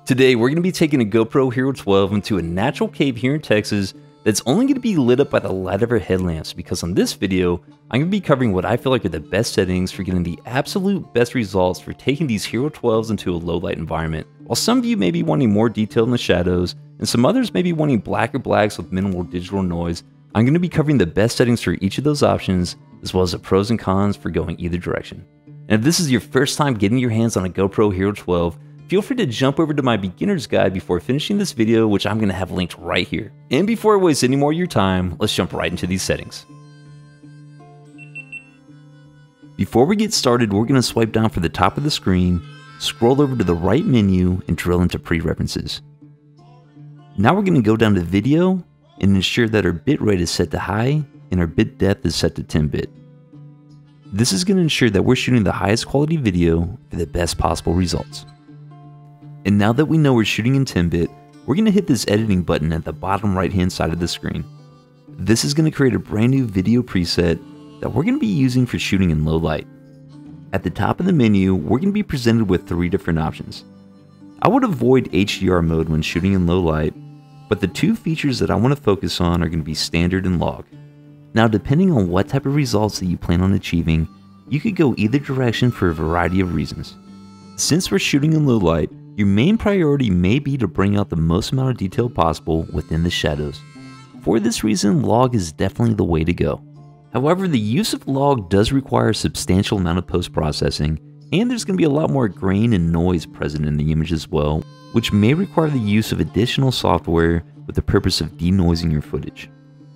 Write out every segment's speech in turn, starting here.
Today we're going to be taking a GoPro Hero 12 into a natural cave here in Texas that's only going to be lit up by the light of our headlamps, because on this video I'm going to be covering what I feel like are the best settings for getting the absolute best results for taking these Hero 12s into a low light environment. While some of you may be wanting more detail in the shadows and some others may be wanting blacker blacks with minimal digital noise, I'm going to be covering the best settings for each of those options as well as the pros and cons for going either direction. And if this is your first time getting your hands on a GoPro Hero 12, feel free to jump over to my beginner's guide before finishing this video, which I'm going to have linked right here. And before I waste any more of your time, let's jump right into these settings. Before we get started, we're going to swipe down for the top of the screen, scroll over to the right menu, and drill into preferences. Now we're going to go down to video and ensure that our bitrate is set to high and our bit depth is set to 10-bit. This is going to ensure that we're shooting the highest quality video for the best possible results. And now that we know we're shooting in 10-bit, we're going to hit this editing button at the bottom right hand side of the screen. This is going to create a brand new video preset that we're going to be using for shooting in low light. At the top of the menu, we're going to be presented with 3 different options. I would avoid HDR mode when shooting in low light, but the 2 features that I want to focus on are going to be standard and log. Now, depending on what type of results that you plan on achieving, you could go either direction for a variety of reasons. Since we're shooting in low light, your main priority may be to bring out the most amount of detail possible within the shadows. For this reason, log is definitely the way to go. However, the use of log does require a substantial amount of post-processing, and there's going to be a lot more grain and noise present in the image as well, which may require the use of additional software with the purpose of denoising your footage.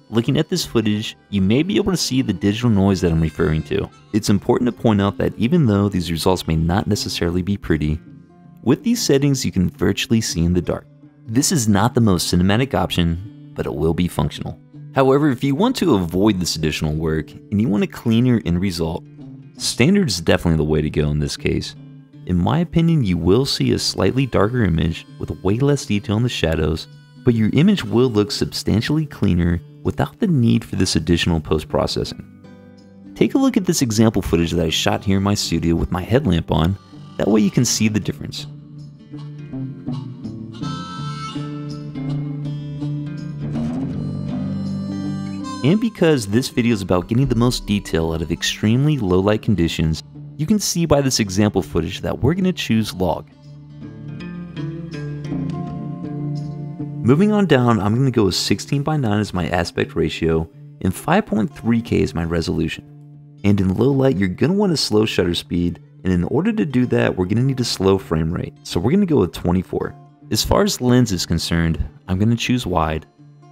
Looking at this footage, you may be able to see the digital noise that I'm referring to. It's important to point out that even though these results may not necessarily be pretty, with these settings you can virtually see in the dark. This is not the most cinematic option, but it will be functional. However, if you want to avoid this additional work and you want a cleaner end result, standard is definitely the way to go in this case. In my opinion, you will see a slightly darker image with way less detail in the shadows, but your image will look substantially cleaner without the need for this additional post-processing. Take a look at this example footage that I shot here in my studio with my headlamp on, that way you can see the difference. And because this video is about getting the most detail out of extremely low light conditions, you can see by this example footage that we're going to choose log. Moving on down, I'm going to go with 16:9 as my aspect ratio and 5.3K as my resolution. And in low light, you're going to want a slow shutter speed, and in order to do that, we're going to need a slow frame rate, so we're going to go with 24. As far as lens is concerned, I'm going to choose wide,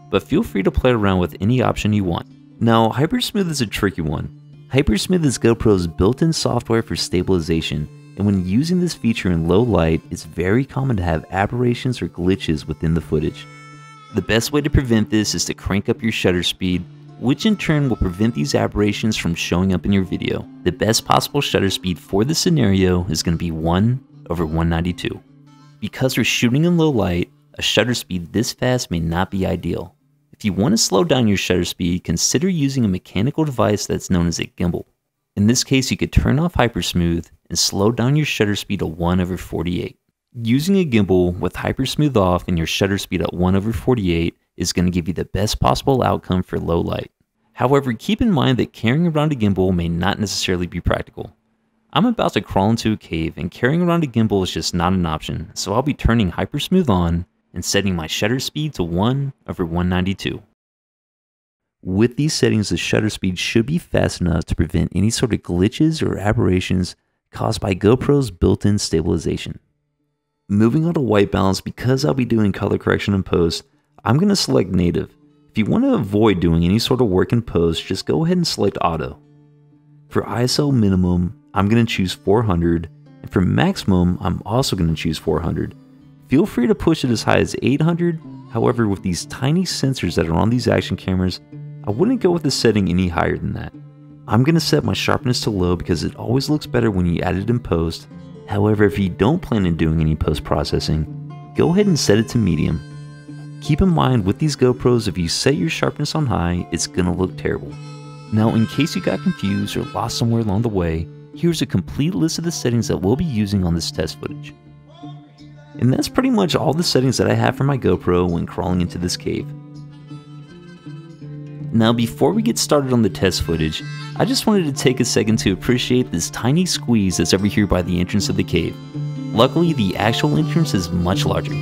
but feel free to play around with any option you want. Now, Hypersmooth is a tricky one. Hypersmooth is GoPro's built-in software for stabilization, and when using this feature in low light, it's very common to have aberrations or glitches within the footage. The best way to prevent this is to crank up your shutter speed, which in turn will prevent these aberrations from showing up in your video. The best possible shutter speed for this scenario is going to be 1/192. Because we're shooting in low light, a shutter speed this fast may not be ideal. If you want to slow down your shutter speed, consider using a mechanical device that's known as a gimbal. In this case, you could turn off Hypersmooth and slow down your shutter speed to 1/48. Using a gimbal with Hypersmooth off and your shutter speed at 1/48 is going to give you the best possible outcome for low light. However, keep in mind that carrying around a gimbal may not necessarily be practical. I'm about to crawl into a cave and carrying around a gimbal is just not an option, so I'll be turning Hypersmooth on and setting my shutter speed to 1/192. With these settings, the shutter speed should be fast enough to prevent any sort of glitches or aberrations caused by GoPro's built-in stabilization. Moving on to white balance, because I'll be doing color correction in post, I'm going to select native. If you want to avoid doing any sort of work in post, just go ahead and select auto. For ISO minimum, I'm going to choose 400, and for maximum, I'm also going to choose 400. Feel free to push it as high as 800, however with these tiny sensors that are on these action cameras, I wouldn't go with the setting any higher than that. I'm going to set my sharpness to low because it always looks better when you add it in post. However, if you don't plan on doing any post-processing, go ahead and set it to medium. Keep in mind with these GoPros, if you set your sharpness on high, it's going to look terrible. Now, in case you got confused or lost somewhere along the way, here's a complete list of the settings that we'll be using on this test footage. And that's pretty much all the settings that I have for my GoPro when crawling into this cave. Now before we get started on the test footage, I just wanted to take a second to appreciate this tiny squeeze that's over here by the entrance of the cave. Luckily, the actual entrance is much larger.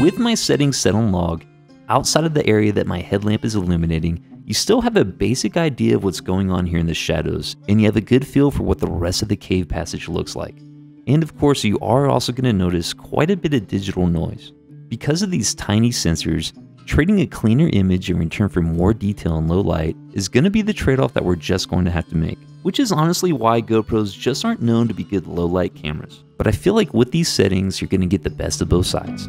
With my settings set on log, outside of the area that my headlamp is illuminating, you still have a basic idea of what's going on here in the shadows, and you have a good feel for what the rest of the cave passage looks like. And of course, you are also going to notice quite a bit of digital noise. Because of these tiny sensors, trading a cleaner image in return for more detail in low light is going to be the trade-off that we're just going to have to make, which is honestly why GoPros just aren't known to be good low light cameras. But I feel like with these settings, you're going to get the best of both sides.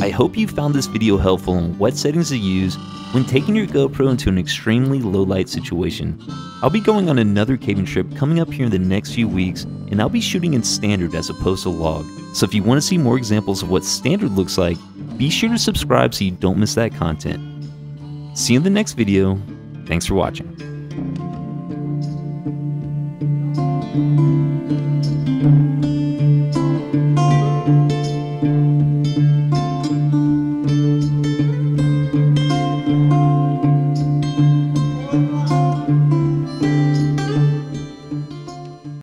I hope you found this video helpful on what settings to use when taking your GoPro into an extremely low light situation. I'll be going on another caving trip coming up here in the next few weeks, and I'll be shooting in standard as opposed to log. So if you want to see more examples of what standard looks like, be sure to subscribe so you don't miss that content. See you in the next video. Thanks for watching.